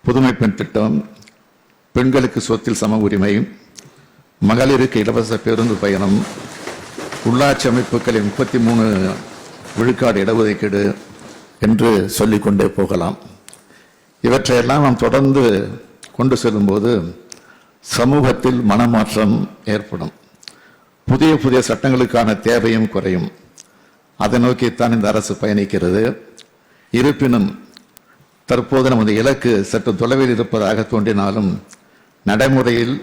புதுமை பெண் திட்டம், பெண்களுக்கு சொத்தில் சம உரிமை, மகளிருக்கு இலவச பேருந்து பயணம், உள்ளாட்சி அமைப்புகளில் 33 விழுக்காடு இடஒதுக்கீடு என்று சொல்லிக்கொண்டே போகலாம். இவற்றையெல்லாம் நாம் தொடர்ந்து கொண்டு செல்லும்போது சமூகத்தில் மனமாற்றம் ஏற்படும். புதிய புதிய சட்டங்களுக்கான தேவையும் குறையும். அதை நோக்கித்தான் இந்த அரசு பயணிக்கிறது. இருப்பினும் தற்போது நமது இலக்கு சற்று தொலைவில் இருப்பதாக தோன்றினாலும் நடைமுறையில்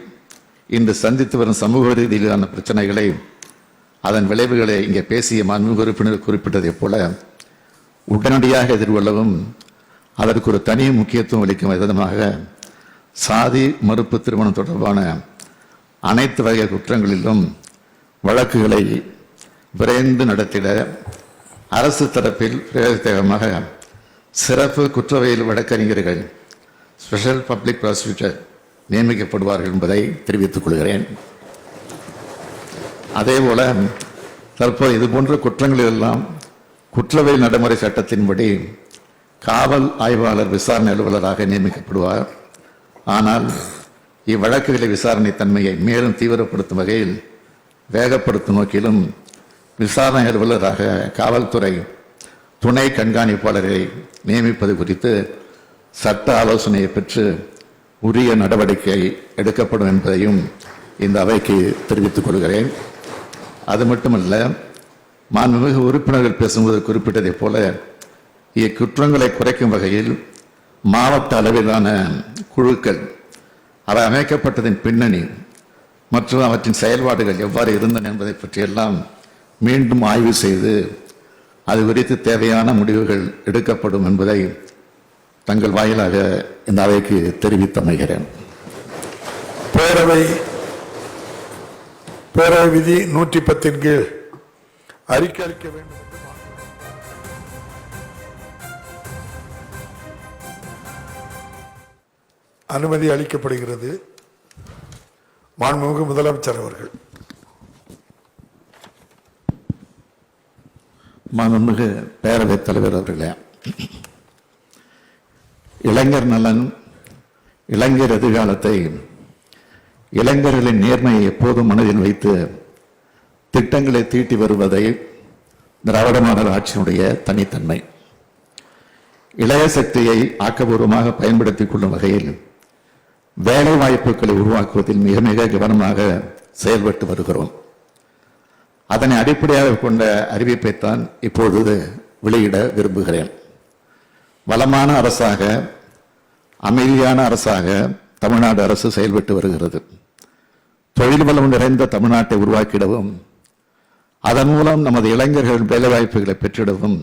இன்று சந்தித்து வரும் சமூக ரீதியிலான பிரச்சனைகளை, அதன் விளைவுகளை இங்கே பேசிய மாண்புமிகு உறுப்பினர் குறிப்பிட்டதைப் போல உடனடியாக எதிர்கொள்ளவும் அதற்கு ஒரு தனி முக்கியத்துவம் அளிக்கும் விதமாக சாதி மறுப்பு திருமணம் தொடர்பான அனைத்து வகை குற்றங்களிலும் வழக்குகளை விரைந்து நடத்திட அரசு தரப்பில் பிரயோஜனமாக சிறப்பு குற்றவியல் வழக்கறிஞர்கள், ஸ்பெஷல் பப்ளிக் ப்ராசிக்யூட்டர் நியமிக்கப்படுவார்கள் என்பதை தெரிவித்துக் கொள்கிறேன். அதேபோல தற்போது இதுபோன்ற குற்றங்களில் எல்லாம் குற்றவியல் நடைமுறை சட்டத்தின்படி காவல் ஆய்வாளர் விசாரணை அலுவலராக நியமிக்கப்படுவார். ஆனால் இவ்வழக்குகளை விசாரணை தன்மையை மேலும் தீவிரப்படுத்தும் வகையில் வேகப்படுத்தும் நோக்கிலும் விசாரணை அலுவலராக காவல்துறை துணை கண்காணிப்பாளரை நியமிப்பது குறித்து சட்ட ஆலோசனையை பெற்று உரிய நடவடிக்கை எடுக்கப்படும் என்பதையும் இந்த அவைக்கு தெரிவித்துக் கொள்கிறேன். அது மட்டுமல்ல, மாண்புமிகு உறுப்பினர்கள் பேசும்போது குறிப்பிட்டதைப் போல இக்குற்றங்களை குறைக்கும் வகையில் மாவட்ட அளவிலான குழுக்கள், அவை அமைக்கப்பட்டதின் பின்னணி மற்றும் அவற்றின் செயல்பாடுகள் எவ்வாறு இருந்தன என்பதை பற்றியெல்லாம் மீண்டும் ஆய்வு செய்து அது குறித்து தேவையான முடிவுகள் எடுக்கப்படும் என்பதை தங்கள் வாயிலாக இந்த அவைக்கு தெரிவித்தமைகிறேன். பேரவை விதி 110 கீழ் அறிக்கை அளிக்க வேண்டும் என்று அனுமதி அளிக்கப்படுகிறது. மாண்புமிகு முதலமைச்சர் அவர்கள். மாண்புமிகு பேரவைத் தலைவர் அவர்களே, இளைஞர் நலன், இளைஞர் எதிர்காலத்தை, இளைஞர்களின் நேர்மையை எப்போதும் மனதில் வைத்து திட்டங்களை தீட்டி வருவதை திராவிட மாடல் ஆட்சியினுடைய தனித்தன்மை. இளைய சக்தியை ஆக்கப்பூர்வமாக பயன்படுத்திக் கொள்ளும் வகையில் வேலை வாய்ப்புகளை உருவாக்குவதில் மிக மிக கவனமாக செயல்பட்டு வருகிறோம். அதனை அடிப்படையாக கொண்ட அறிவிப்பைத்தான் இப்பொழுது வெளியிட விரும்புகிறேன். வளமான அரசாக, அமைதியான அரசாக தமிழ்நாடு அரசு செயல்பட்டு வருகிறது. தொழில் வளம் நிறைந்த தமிழ்நாட்டை உருவாக்கிடவும் அதன் மூலம் நமது இளைஞர்கள் வேலைவாய்ப்புகளை பெற்றிடவும்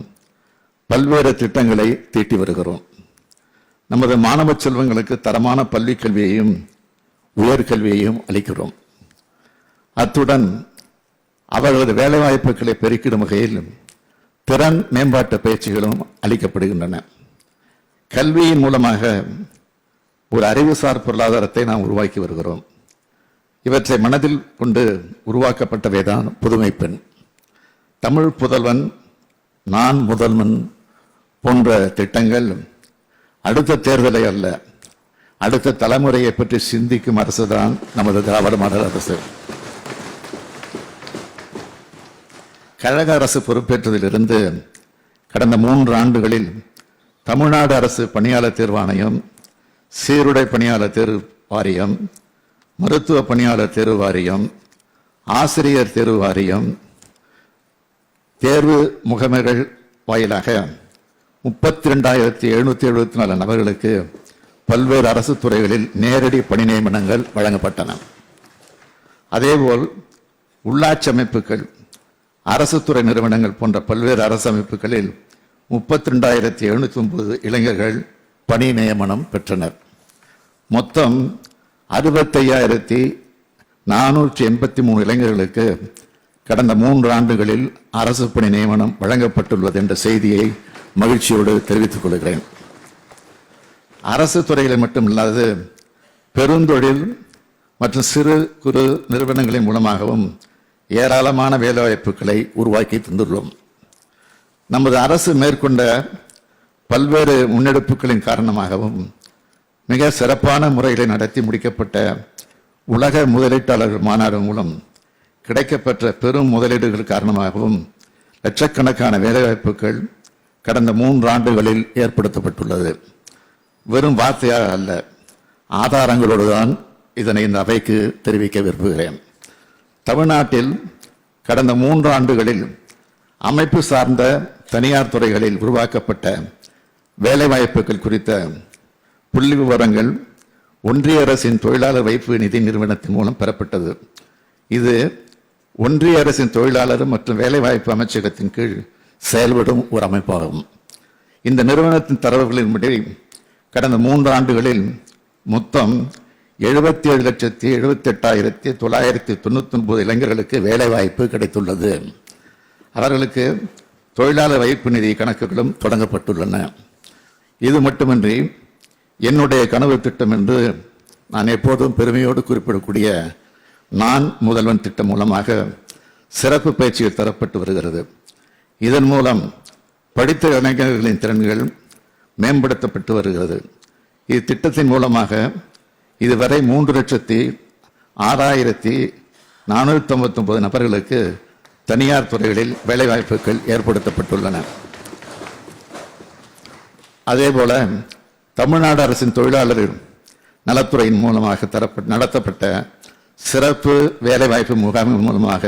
பல்வேறு திட்டங்களை தீட்டி வருகிறோம். நமது மாணவ செல்வங்களுக்கு தரமான பள்ளி கல்வியையும் உயர்கல்வியையும் அளிக்கிறோம். அத்துடன் அவர்களது வேலைவாய்ப்புகளை பெருக்கிடும் வகையில் திறன் மேம்பாட்டு பயிற்சிகளும் அளிக்கப்படுகின்றன. கல்வியின் மூலமாக ஒரு அறிவுசார் பொருளாதாரத்தை நாம் உருவாக்கி வருகிறோம். இவற்றை மனதில் கொண்டு உருவாக்கப்பட்டவைதான் புதுமை பெண், தமிழ் புதல்வன், நான் முதல்வன் போன்ற திட்டங்கள் அடுத்த தேர்தலை அல்ல, அடுத்த தலைமுறையை பற்றி சிந்திக்கும் அரசுதான் நமது திராவிட மாடல் அரசு. கழக அரசு பொறுப்பேற்றதிலிருந்து கடந்த 3 ஆண்டுகளில் தமிழ்நாடு அரசு பணியாளர் தேர்வாணையம், சீருடை பணியாளர் தேர்வு வாரியம், மருத்துவ பணியாளர் தேர்வு வாரியம், ஆசிரியர் தேர்வு வாரியம், தேர்வு முகமைகள் வாயிலாக 32,774 நபர்களுக்கு பல்வேறு அரசு துறைகளில் நேரடி பணி நியமனங்கள் வழங்கப்பட்டன. அதேபோல் உள்ளாட்சி அமைப்புகள், அரசு துறை நிறுவனங்கள் போன்ற பல்வேறு அரசு அமைப்புகளில் 32,709 இளைஞர்கள் பணி நியமனம் பெற்றனர். மொத்தம் 65,483 இளைஞர்களுக்கு கடந்த 3 ஆண்டுகளில் அரசு பணி நியமனம் வழங்கப்பட்டுள்ளது என்ற செய்தியை மகிழ்ச்சியோடு தெரிவித்துக் கொள்கிறேன். அரசு துறைகளை மட்டுமில்லாது பெருந்தொழில் மற்றும் சிறு குறு நிறுவனங்களின் மூலமாகவும் ஏராளமான வேலைவாய்ப்புகளை உருவாக்கி தந்துள்ளோம். நமது அரசு மேற்கொண்ட பல்வேறு முன்னெடுப்புகளின் காரணமாகவும் மிக சிறப்பான முறையில் நடத்தி முடிக்கப்பட்ட உலக முதலீட்டாளர்கள் மாநாடு மூலம் கிடைக்கப்பெற்ற பெரும் முதலீடுகள் காரணமாகவும் லட்சக்கணக்கான வேலைவாய்ப்புகள் கடந்த 3 ஆண்டுகளில் ஏற்படுத்தப்பட்டுள்ளது. வெறும் வார்த்தையாக அல்ல, ஆதாரங்களோடு தான் இதனை இந்த அவைக்கு தெரிவிக்க விரும்புகிறேன். தமிழ்நாட்டில் கடந்த 3 ஆண்டுகளில் அமைப்பு சார்ந்த தனியார் துறைகளில் உருவாக்கப்பட்ட வேலைவாய்ப்புகள் குறித்த புள்ளி விவரங்கள் ஒன்றிய அரசின் தொழிலாளர் வைப்பு நிதி நிறுவனத்தின் மூலம் பெறப்பட்டது. இது ஒன்றிய அரசின் தொழிலாளர் மற்றும் வேலைவாய்ப்பு அமைச்சகத்தின் கீழ் செயல்படும் ஒரு அமைப்பாகும். இந்த நிறுவனத்தின் தரவுகளின்படி கடந்த 3 ஆண்டுகளில் மொத்தம் 77,78,999 இளைஞர்களுக்கு வேலைவாய்ப்பு கிடைத்துள்ளது. அவர்களுக்கு தொழிலாளர் வைப்பு நிதி கணக்குகளும் தொடங்கப்பட்டுள்ளன. இது மட்டுமின்றி என்னுடைய கனவு திட்டம் என்று நான் எப்போதும் பெருமையோடு குறிப்பிடக்கூடிய நான் முதல்வன் திட்டம் மூலமாக சிறப்பு பயிற்சிகள் தரப்பட்டு வருகிறது. இதன் மூலம் படித்த இளைஞர்களின் திறன்கள் மேம்படுத்தப்பட்டு வருகிறது. இத்திட்டத்தின் மூலமாக இதுவரை 3,06,499 நபர்களுக்கு தனியார் துறைகளில் வேலைவாய்ப்புகள் ஏற்படுத்தப்பட்டுள்ளன. அதேபோல தமிழ்நாடு அரசின் தொழிலாளர் நலத்துறையின் மூலமாக நடத்தப்பட்ட சிறப்பு வேலைவாய்ப்பு முகாமின் மூலமாக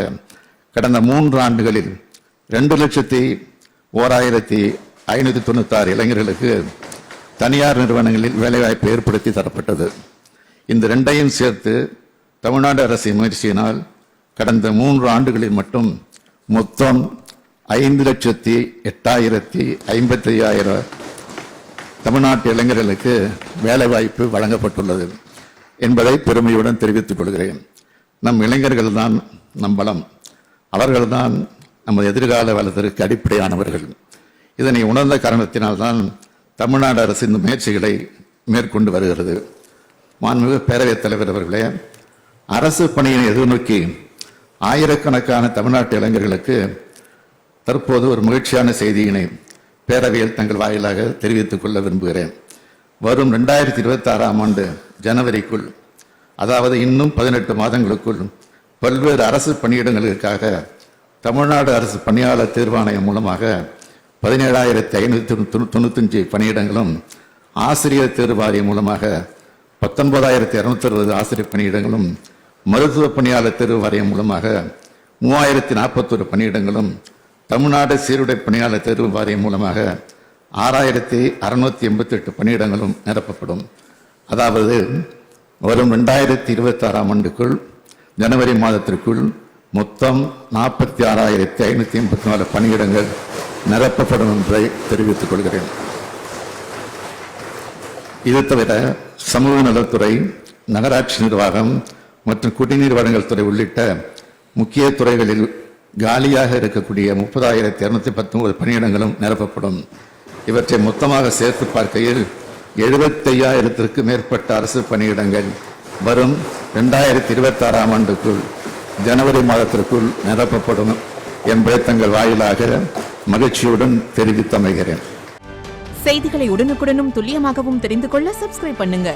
கடந்த 3 ஆண்டுகளில் 2,01,596 இளைஞர்களுக்கு தனியார் நிறுவனங்களில் வேலைவாய்ப்பு ஏற்படுத்தி தரப்பட்டது. இந்த 2ஐயும் சேர்த்து தமிழ்நாடு அரசின் முயற்சியினால் கடந்த 3 ஆண்டுகளில் மட்டும் மொத்தம் 5,08,055 தமிழ்நாட்டு இளைஞர்களுக்கு வேலைவாய்ப்பு வழங்கப்பட்டுள்ளது என்பதை பெருமையுடன் தெரிவித்துக் கொள்கிறேன். நம் இளைஞர்கள் தான் நம் பலம், அவர்கள்தான் நமது எதிர்கால வளத்திற்கு அடிப்படையானவர்கள். இதனை உணர்ந்த காரணத்தினால்தான் தமிழ்நாடு அரசு இந்த முயற்சிகளை மேற்கொண்டு வருகிறது. மாண்புமிகு பேரவைத் தலைவர் அவர்களே, அரசு பணியினை எதிர்நோக்கி ஆயிரக்கணக்கான தமிழ்நாட்டு இளைஞர்களுக்கு தற்போது ஒரு மகிழ்ச்சியான செய்தியினை பேரவையில் தங்கள் வாயிலாக தெரிவித்துக் கொள்ள விரும்புகிறேன். வரும் 2026ஆம் ஆண்டு ஜனவரிக்குள், அதாவது இன்னும் 18 மாதங்களுக்குள் பல்வேறு அரசு பணியிடங்களுக்காக தமிழ்நாடு அரசு பணியாளர் தேர்வாணையம் மூலமாக 17,595 பணியிடங்களும், ஆசிரியர் தேர்வு வாரியம் மூலமாக 19,260 ஆசிரியர் பணியிடங்களும், மருத்துவ பணியாளர் தேர்வு வாரியம் மூலமாக 3,041 பணியிடங்களும், தமிழ்நாடு சீருடை பணியாளர் தேர்வு வாரியம் மூலமாக 6,688 பணியிடங்களும் நிரப்பப்படும். அதாவது வரும் 2026ஆம் ஆண்டுக்குள் ஜனவரி மாதத்திற்குள் மொத்தம் 46,584 பணியிடங்கள் நிரப்பப்படும் என்பதை தெரிவித்துக் கொள்கிறேன். இது தவிர சமூக நலத்துறை, நகராட்சி நிர்வாகம் மற்றும் குடிநீர் வழங்கல் துறை உள்ளிட்ட முக்கிய துறைகளில் காலியாக இருக்கக்கூடிய 30,219 பணியிடங்களும் நிரப்பப்படும். இவற்றை மொத்தமாக சேர்த்து பார்க்கையில் 75,000த்திற்கு மேற்பட்ட அரசு பணியிடங்கள் வரும் 2026ஆம் ஆண்டுக்குள் ஜனவரி மாதத்திற்குள் நிரப்பப்படும் என்பதை தங்கள் வாயிலாக மகிழ்ச்சியுடன் தெரிவித்து அமைகிறேன். செய்திகளை உடனுக்குடனும் துல்லியமாகவும் தெரிந்து கொள்ள சப்ஸ்கிரைப் பண்ணுங்க.